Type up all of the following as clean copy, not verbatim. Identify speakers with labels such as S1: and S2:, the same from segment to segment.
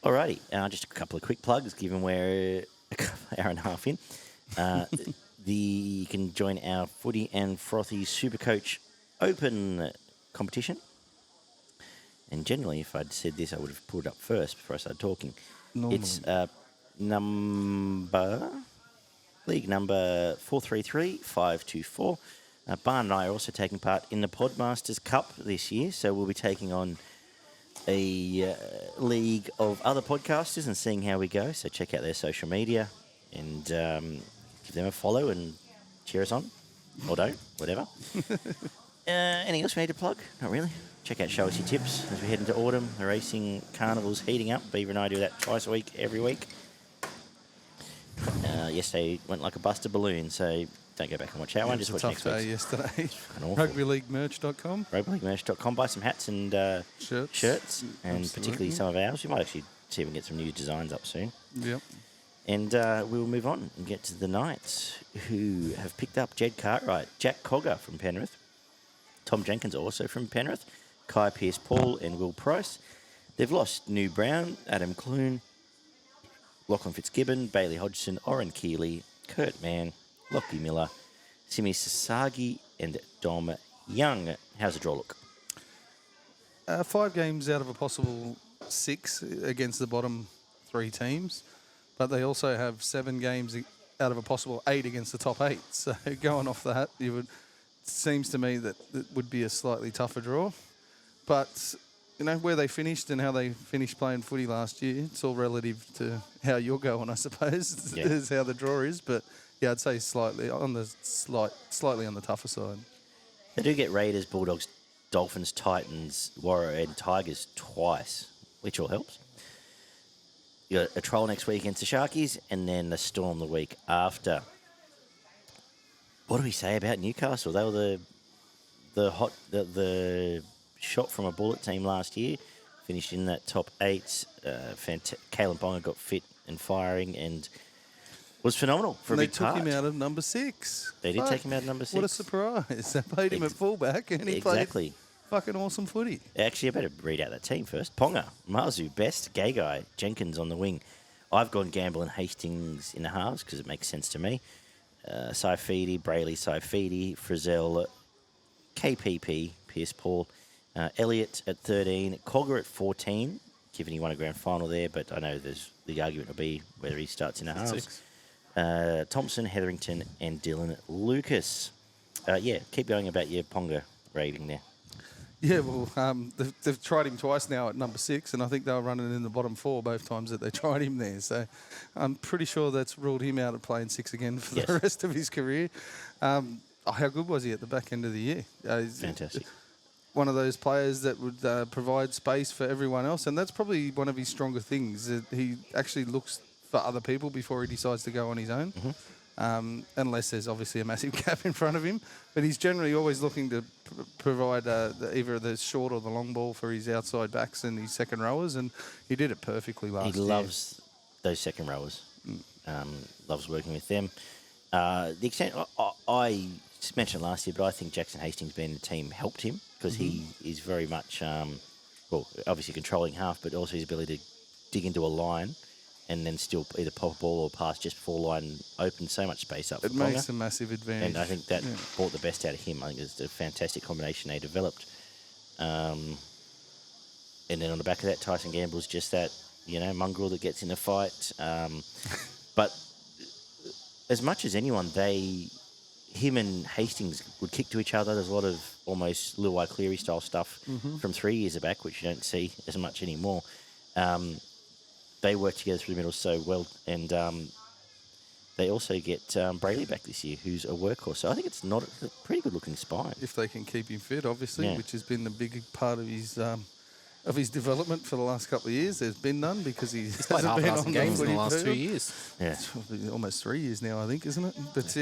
S1: Alrighty, just a couple of quick plugs, given we're hour and a half in. You can join our Footy and Frothies Supercoach Open competition. And generally, if I'd said this, I would have pulled it up first before I started talking.
S2: Normally.
S1: It's league number 433-524. Barn and I are also taking part in the Podmasters Cup this year, so we'll be taking on a league of other podcasters and seeing how we go. So check out their social media and give them a follow and cheer us on. Or don't, whatever. Anything else we need to plug? Not really. Check out Show Us Your Tips as we head into autumn. The racing carnival's heating up. Beaver and I do that twice a week, every week. Yesterday went like a busted balloon, so don't go back and watch that one. Just watch next week.
S2: Yesterday. Rugbyleaguemerch.com.
S1: Rugbyleaguemerch.com. Buy some hats and shirts, and
S2: Absolutely.
S1: particularly some of ours. We might actually see if we can get some new designs up soon.
S2: Yep.
S1: And we'll move on and get to the Knights, who have picked up Jed Cartwright, Jack Cogger from Penrith, Tom Jenkins also from Penrith, Kai Pearce-Paul and Will Price. They've lost New Brown, Adam Clune, Lachlan Fitzgibbon, Bailey Hodgson, Oren Keeley, Kurt Mann, Lockie Miller, Simi Sasagi and Dom Young. How's the draw look?
S2: 5 games out of a possible 6 against the bottom 3 teams, but they also have 7 games out of a possible 8 against the top 8. So going off that, seems to me that it would be a slightly tougher draw. But you know, where they finished and how they finished playing footy last year, it's all relative to how you're going, I suppose,
S1: Yeah.
S2: is how the draw is. But yeah, I'd say slightly on the tougher side.
S1: They do get Raiders, Bulldogs, Dolphins, Titans, Warrior and Tigers twice, which all helps. You got a trial next week against the Sharkies and then the Storm the week after. What do we say about Newcastle? They were the shot from a bullet team last year, finished in that top 8. Kalen Bonga got fit and firing and was phenomenal for a big part.
S2: They took him out of number 6.
S1: They did take him out of number 6.
S2: What a surprise. They played him at fullback and he played fucking awesome footy.
S1: Actually, I better read out that team first. Ponga, Marzu, Best, Gay Guy, Jenkins on the wing. I've gone Gamble and Hastings in the halves because it makes sense to me. Saifidi, Brayley, Saifidi, Frizzell, KPP, Pearce-Paul, Elliott at 13, Cogger at 14, given he won a grand final there, but I know the argument will be whether he starts in the halves. Thompson, Hetherington, and Dylan Lucas. Keep going about your Ponga raving there.
S2: Yeah, well, they've tried him twice now at number 6, and I think they were running in the bottom 4 both times that they tried him there. So I'm pretty sure that's ruled him out of playing 6 again for the rest of his career. How good was he at the back end of the year?
S1: Fantastic.
S2: One of those players that would provide space for everyone else, and that's probably one of his stronger things. That he actually looks for other people before he decides to go on his own, unless there's obviously a massive gap in front of him. But he's generally always looking to provide either the short or the long ball for his outside backs and his second rowers, and he did it perfectly last year.
S1: He loves those second rowers. Loves working with them. The extent I mentioned last year, but I think Jackson Hastings being in the team helped him because he is very much, obviously controlling half, but also his ability to dig into a line and then still either pop a ball or pass just before line opens so much space up for
S2: It makes a massive advantage.
S1: And I think that brought the best out of him. I think it's a fantastic combination they developed. And then on the back of that, Tyson Gamble's just that, mongrel that gets in a fight. But as much as anyone, him and Hastings would kick to each other. There's a lot of almost Luai Cleary style stuff from 3 years back, which you don't see as much anymore. They work together through the middle so well, and they also get Brayley back this year, who's a workhorse. So I think it's not a pretty good-looking spine.
S2: If they can keep him fit, obviously, which has been the big part of his development for the last couple of years. There's been none because he's
S3: played half a dozen games in the last 2
S2: field.
S3: years.
S1: Yeah,
S2: It's probably almost 3 years now, I think, isn't it? But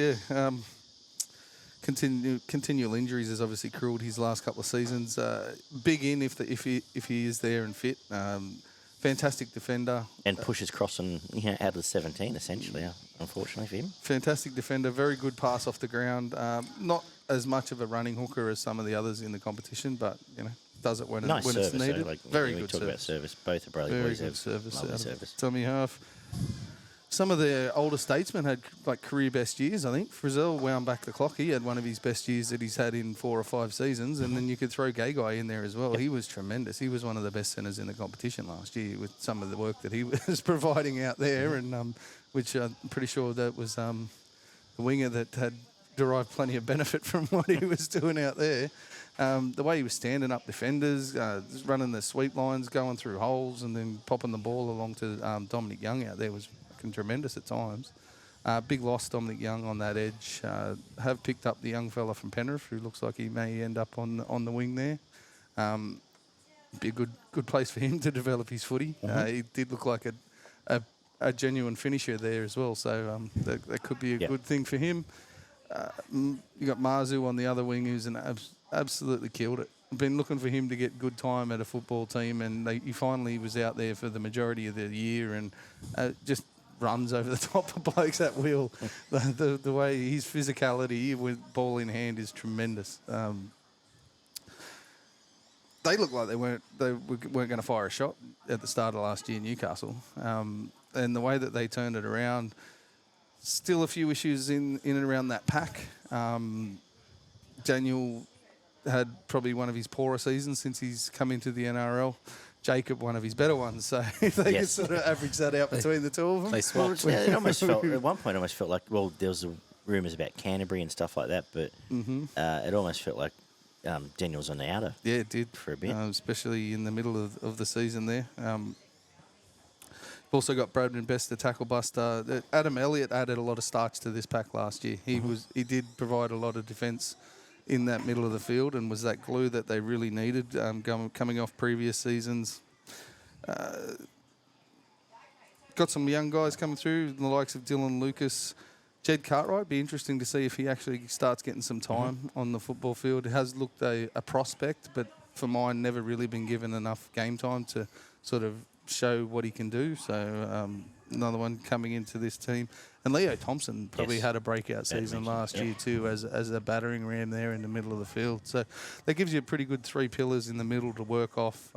S2: continual injuries has obviously cruelled his last couple of seasons. Big in if he is there and fit. Fantastic defender.
S1: And pushes crossing out of the 17, essentially, unfortunately for him.
S2: Fantastic defender, very good pass off the ground. Not as much of a running hooker as some of the others in the competition, but, does it when
S1: Nice
S2: when
S1: service,
S2: it's needed.
S1: though. Like,
S2: Very
S1: we
S2: good
S1: talk
S2: service.
S1: about service. Both of Bradley
S2: Very
S1: boys
S2: good
S1: have
S2: service.
S1: lovely
S2: Out of
S1: service.
S2: Tommy half. Some of the older statesmen had like career best years. I think Frizzell wound back the clock. He had one of his best years that he's had in 4 or 5 seasons, and then you could throw Gagai in there as well. He was tremendous. He was one of the best centres in the competition last year with some of the work that he was providing out there, and which I'm pretty sure that was the winger that had derived plenty of benefit from what he was doing out there. The way he was standing up defenders, running the sweep lines, going through holes, and then popping the ball along to Dominic Young out there was tremendous at times. Big loss, Dominic Young on that edge. Have picked up the young fella from Penrith, who looks like he may end up on the wing there. Be a good place for him to develop his footy. He did look like a genuine finisher there as well, so that could be a good thing for him. You got Marzu on the other wing, who's absolutely killed it. Been looking for him to get good time at a football team, and he finally was out there for the majority of the year, and just runs over the top of blokes at will. The way his physicality with ball in hand is tremendous. They looked like they weren't going to fire a shot at the start of last year in Newcastle, and the way that they turned it around. Still a few issues in and around that pack. Daniel had probably one of his poorer seasons since he's come into the NRL. Jacob, one of his better ones. So if they could sort of average that out between the two of them.
S1: They swapped. Yeah, it almost felt, at one point, it almost felt like, well, there was the rumours about Canterbury and stuff like that, but it almost felt like Daniel was on the outer.
S2: Yeah, it did.
S1: For a bit.
S2: Especially in the middle of the season there. Also got Bradman Best, the tackle buster. Adam Elliott added a lot of starch to this pack last year. He did provide a lot of defence in that middle of the field, and was that glue that they really needed coming off previous seasons. Got some young guys coming through, the likes of Dylan Lucas. Jed Cartwright, be interesting to see if he actually starts getting some time on the football field. It has looked a prospect, but for mine, never really been given enough game time to sort of show what he can do. So another one coming into this team. And Leo Thompson probably had a breakout season last year too as a battering ram there in the middle of the field. So that gives you a pretty good 3 pillars in the middle to work off.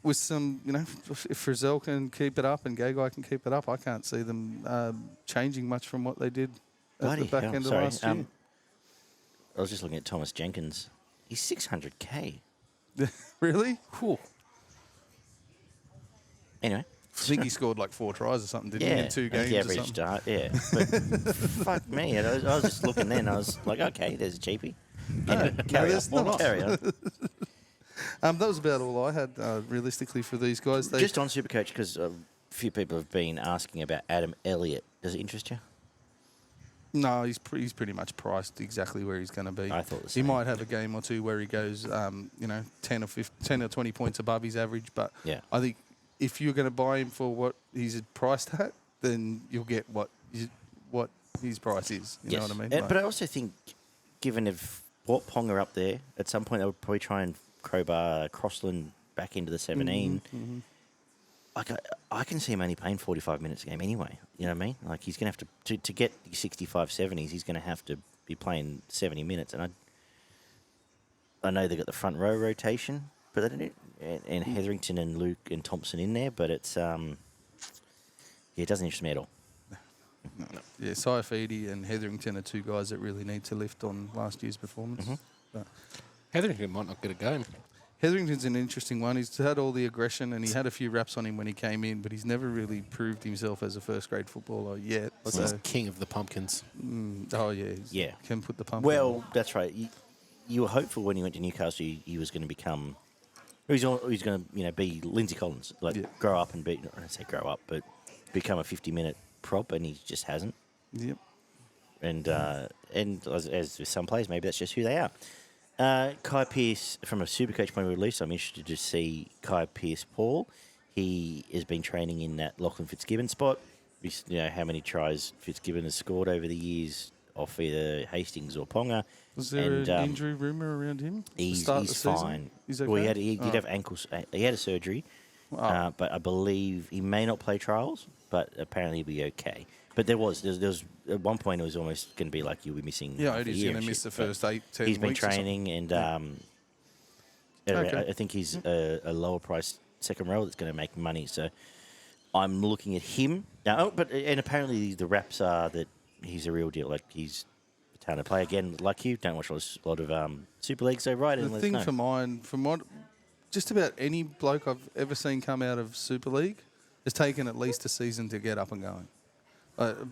S2: With some, if Frizzell can keep it up and Gagai can keep it up, I can't see them changing much from what they did at the back end of last year.
S1: I was just looking at Thomas Jenkins. He's 600K.
S2: Really?
S1: Cool. Anyway.
S2: I think he scored like 4 tries or something, didn't he, in 2 games or something?
S1: Start, But fuck me. I was just looking then. I was like, okay, there's a cheapie. Anyway, carry on.
S2: That was about all I had, realistically, for these guys.
S1: Just on Supercoach, because a few people have been asking about Adam Elliott. Does it interest you?
S2: No, he's pretty much priced exactly where he's going to be.
S1: I thought the same.
S2: He might have a game or two where he goes, 10 or 20 points above his average, but I think if you're going to buy him for what he's priced at, then you'll get what his price is. You know what I mean?
S1: But I also think, given if Watt Pong are up there, at some point they would probably try and crowbar Crossland back into the 17. Like I can see him only playing 45 minutes a game anyway. You know what I mean? Like he's going to have to get 65, 70s, he's going to have to be playing 70 minutes. And I know they got the front row rotation, but they don't. And Hetherington and Luke and Thompson in there, but it's it doesn't interest me at all.
S2: No. Yeah, Saifidi and Hetherington are 2 guys that really need to lift on last year's performance. But
S3: Hetherington might not get a game.
S2: Hetherington's an interesting one. He's had all the aggression and he had a few raps on him when he came in, but he's never really proved himself as a first-grade footballer yet.
S3: He's king of the pumpkins.
S2: Can put the pump.
S1: Well, that's right. You were hopeful when he went to Newcastle he was going to become. He's going to be Lindsay Collins, grow up and be. I don't say grow up, but become a 50-minute prop, and he just hasn't.
S2: Yep.
S1: And as with some players, maybe that's just who they are. Kai Pearce, from a Supercoach point of view, I'm interested to see Kai Pearce-Paul. He has been training in that Lachlan Fitzgibbon spot. How many tries Fitzgibbon has scored over the years off either Hastings or Ponga.
S2: Was there an injury rumour around him?
S1: He's
S2: fine. He's okay?
S1: Well, he did have ankles. He had a surgery, but I believe he may not play trials, but apparently he'll be okay. But there was at one point it was almost going to be like you'll be missing.
S2: Yeah, he's going to miss the first 8-10 weeks.
S1: He's been training and
S2: Okay.
S1: I think he's a lower price second row that's going to make money. So I'm looking at him. And apparently the raps are that he's a real deal. Like he's a talented player. Again, like you, don't watch a lot of Super League, so right
S2: The
S1: in, let us
S2: thing
S1: know.
S2: for mine, from what just about any bloke I've ever seen come out of Super League, has taken at least a season to get up and going.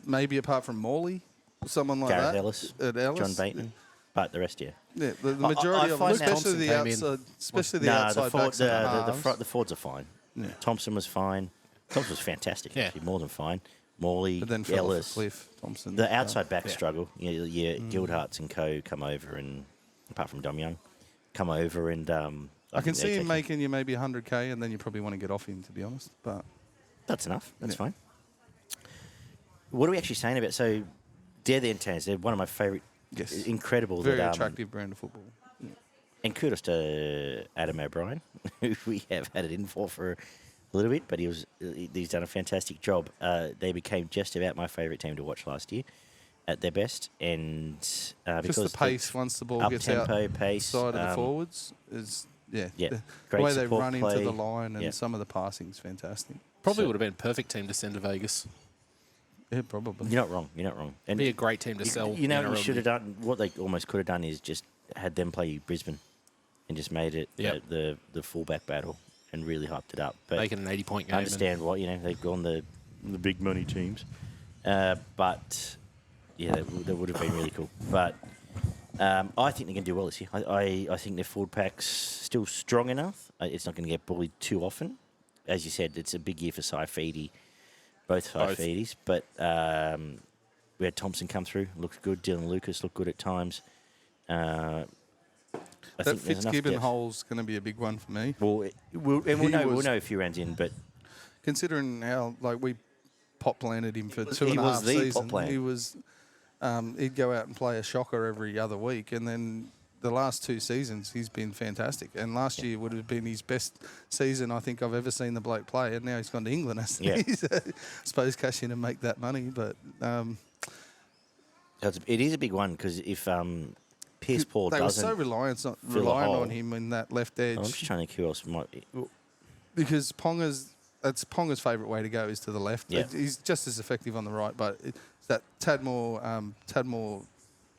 S2: Maybe apart from Morley, someone like
S1: Gareth
S2: that.
S1: Ellis,
S2: At Ellis.
S1: John Bateman, but the rest, yeah.
S2: Yeah, the majority of them,
S1: find that
S2: especially the
S3: Thompson came in.
S2: outside, especially the
S1: No,
S2: outside backs and halves.
S1: the Fords are fine.
S2: Yeah.
S1: Thompson was fine. Thompson was fantastic,
S3: Yeah.
S1: actually, more than fine. Morley,
S2: But then fell off a
S1: Ellis.
S2: cliff. Thompson.
S1: The outside back
S3: Yeah.
S1: struggle. Guildharts and co come over and, apart from Dom Young, come over and...
S2: I can
S1: think
S2: see
S1: they're
S2: him
S1: taking-
S2: making you maybe 100K, and then you probably want to get off him, to be honest. But
S1: That's enough. That's
S2: Yeah.
S1: fine. What are we actually saying about... So, they're the Antennas. They're one of my favourite...
S2: yes,
S1: Incredible.
S2: very
S1: that,
S2: attractive brand of football. Yeah.
S1: And kudos to Adam O'Brien, who we have had it in for a little bit, but he's done a fantastic job. They became just about my favourite team to watch last year at their best, and because
S2: Just the pace once the ball
S1: up
S2: gets out
S1: tempo pace,
S2: side of the forwards is
S1: yeah,
S2: the
S1: great
S2: way they
S1: support
S2: run
S1: play.
S2: into the line and
S1: Yeah.
S2: some of the passing is fantastic.
S3: Probably
S1: So-
S3: would have been a perfect team to send to Vegas.
S2: Yeah, probably.
S1: You're not wrong. You're not wrong. And
S3: Be a great team to sell.
S1: You know, what
S3: NRL
S1: you should have done. What they almost could have done is just had them play Brisbane, and just made it
S3: Yep.
S1: the fullback battle and really hyped it up. But
S3: Make it an 80-point game.
S1: I understand why they've gone the big money teams, but yeah, that would have been really cool. But I think they're going to do well this year. I think their forward pack's still strong enough. It's not going to get bullied too often. As you said, it's a big year for Saifidi, both Saifidis. But we had Thompson come through, looked good. Dylan Lucas looked good at times. I
S2: That
S1: think there's enough
S2: Fitzgibbon
S1: depth.
S2: hole's going to be a big one for me.
S1: We'll
S2: He
S1: know
S2: was-
S1: a few rounds in, but
S2: Considering how we pot planted him for two
S1: He
S2: and a
S1: was
S2: half
S1: the pot
S2: seasons,
S1: plant.
S2: he was he'd go out and play a shocker every other week, and then the last two seasons he's been fantastic. And last year would have been his best season I think I've ever seen the bloke play. And now he's gone to England, hasn't
S1: Yeah.
S2: he? So, I suppose cash in and make that money, but
S1: it is a big one because if Pierce Paul
S2: they were
S1: doesn't,
S2: so reliant
S1: fill a
S2: reliant
S1: hole.
S2: on him in that left edge.
S1: I'm just trying to think who else might be.
S2: Because that's Ponga's favourite way to go is to the left.
S1: Yeah.
S2: He's just as effective on the right, but it's that tad more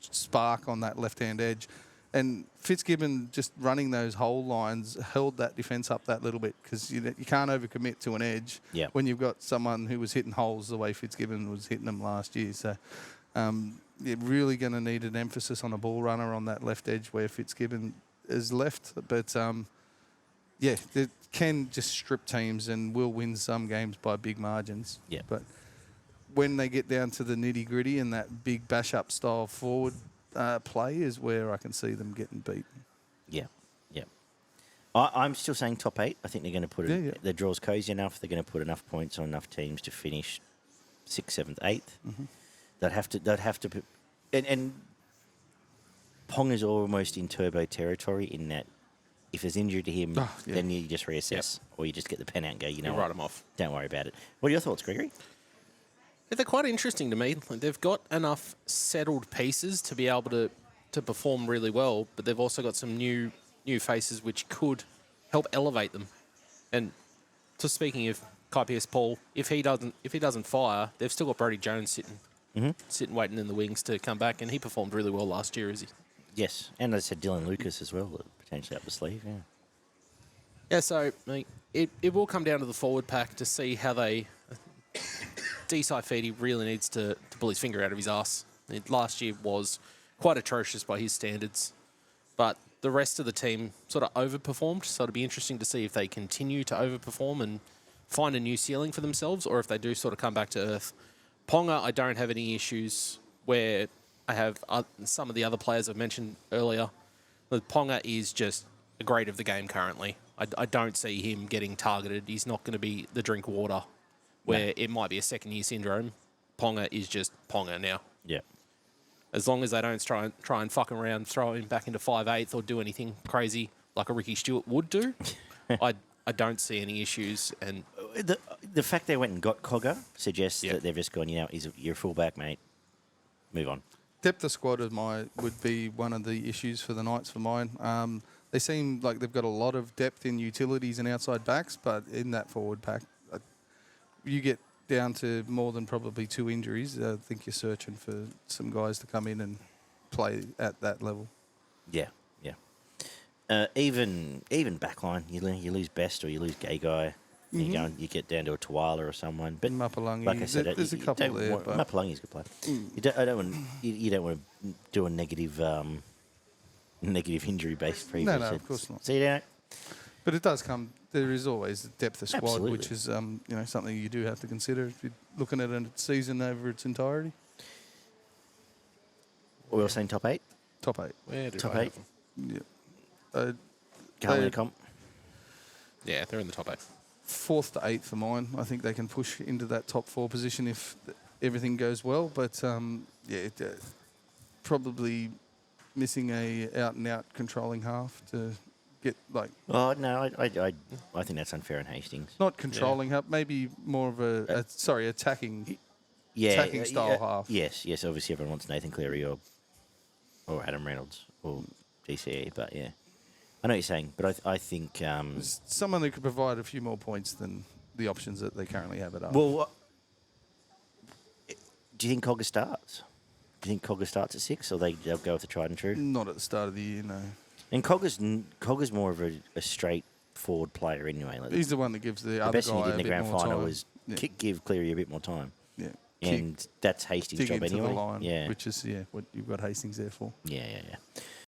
S2: spark on that left-hand edge. And Fitzgibbon just running those whole lines held that defence up that little bit because you can't overcommit to an edge
S1: Yeah.
S2: when you've got someone who was hitting holes the way Fitzgibbon was hitting them last year. So you're really going to need an emphasis on a ball runner on that left edge where Fitzgibbon is left. But yeah, they can just strip teams and will win some games by big margins.
S1: Yeah.
S2: But when they get down to the nitty gritty and that big bash up style forward play is where I can see them getting beaten.
S1: Yeah, yeah. I'm still saying top 8. I think they're going to put it.
S2: Yeah.
S1: The draw's cozy enough. They're going to put enough points on enough teams to finish 6th, 7th, 8th.
S2: Mm-hmm.
S1: They'd have to. And Pong is almost in turbo territory in that if there's injury to him,
S2: Oh, yeah.
S1: then you just reassess or you just get the pen out and go. You know,
S3: You
S1: what?
S3: write them off.
S1: Don't worry about it. What are your thoughts, Gregory?
S3: Yeah, they're quite interesting to me. Like, they've got enough settled pieces to be able to perform really well, but they've also got some new faces which could help elevate them. And just speaking of Kai Pearce-Paul, if he doesn't fire, they've still got Brody Jones sitting waiting in the wings to come back, and he performed really well last year.
S1: Yes, and as I said, Dylan Lucas as well, potentially up the sleeve. Yeah.
S3: Yeah, so like, it will come down to the forward pack to see how they. Saifidi really needs to pull his finger out of his ass. Last year was quite atrocious by his standards, but the rest of the team sort of overperformed. So it'll be interesting to see if they continue to overperform and find a new ceiling for themselves, or if they do sort of come back to earth. Ponga, I don't have any issues where I have some of the other players I've mentioned earlier. But Ponga is just a grade of the game currently. I don't see him getting targeted. He's not going to be the drink water where it might be a second-year syndrome. Ponga is just Ponga now.
S1: Yeah.
S3: As long as they don't try and fuck around, throw him back into 5/8 or do anything crazy like a Ricky Stewart would do, I don't see any issues. And
S1: The fact they went and got Cogger suggests
S3: Yeah.
S1: that they've just gone, you're a fullback, mate. Move on.
S2: Depth of squad would be one of the issues for the Knights for mine. They seem like they've got a lot of depth in utilities and outside backs, but in that forward pack, you get down to more than probably 2 injuries. I think you're searching for some guys to come in and play at that level.
S1: Yeah, yeah. Even backline, you lose Best or you lose Gay Guy. You get down to a Tawala or someone. But
S2: Mapalangi,
S1: like I said,
S2: there's a couple there. But
S1: Mapalangi's a good player. You don't want to do a negative injury based preview.
S2: No, of course not.
S1: So you don't.
S2: But it does come. There is always depth of squad,
S1: Absolutely.
S2: which is something you do have to consider if you're looking at a season over its entirety.
S1: We were saying top 8.
S2: Top 8.
S3: Where do
S1: Top
S3: I
S1: 8.
S3: have them?
S2: Yeah.
S1: Can't win
S2: They-
S1: a comp.
S3: Yeah, they're in the top 8.
S2: 4th to 8th for mine. I think they can push into that top 4 position if everything goes well. But probably missing a out and out controlling half to get like
S1: Oh no, I think that's unfair in Hastings.
S2: not controlling half, maybe more of attacking.
S1: Yeah,
S2: attacking style half.
S1: Yes. Obviously, everyone wants Nathan Cleary or Adam Reynolds or GCE, but yeah, I know what you're saying. But I think
S2: Someone who could provide a few more points than the options that they currently have at up.
S1: well, do you think Cogger starts? Do you think Cogger starts at 6, or they'll go with the tried and true?
S2: Not at the start of the year, no.
S1: And Cogger's more of a straight forward player anyway. Like
S2: He's the one that gives the
S1: the
S2: other
S1: best
S2: guy
S1: thing he did
S2: a
S1: in the
S2: bit
S1: grand
S2: more
S1: final
S2: time.
S1: was
S2: Yeah.
S1: give Cleary a bit more time,
S2: Yeah.
S1: and that's Hastings'
S2: Dig
S1: job
S2: into
S1: anyway.
S2: the line,
S1: yeah,
S2: which is what you've got Hastings there for.
S1: yeah.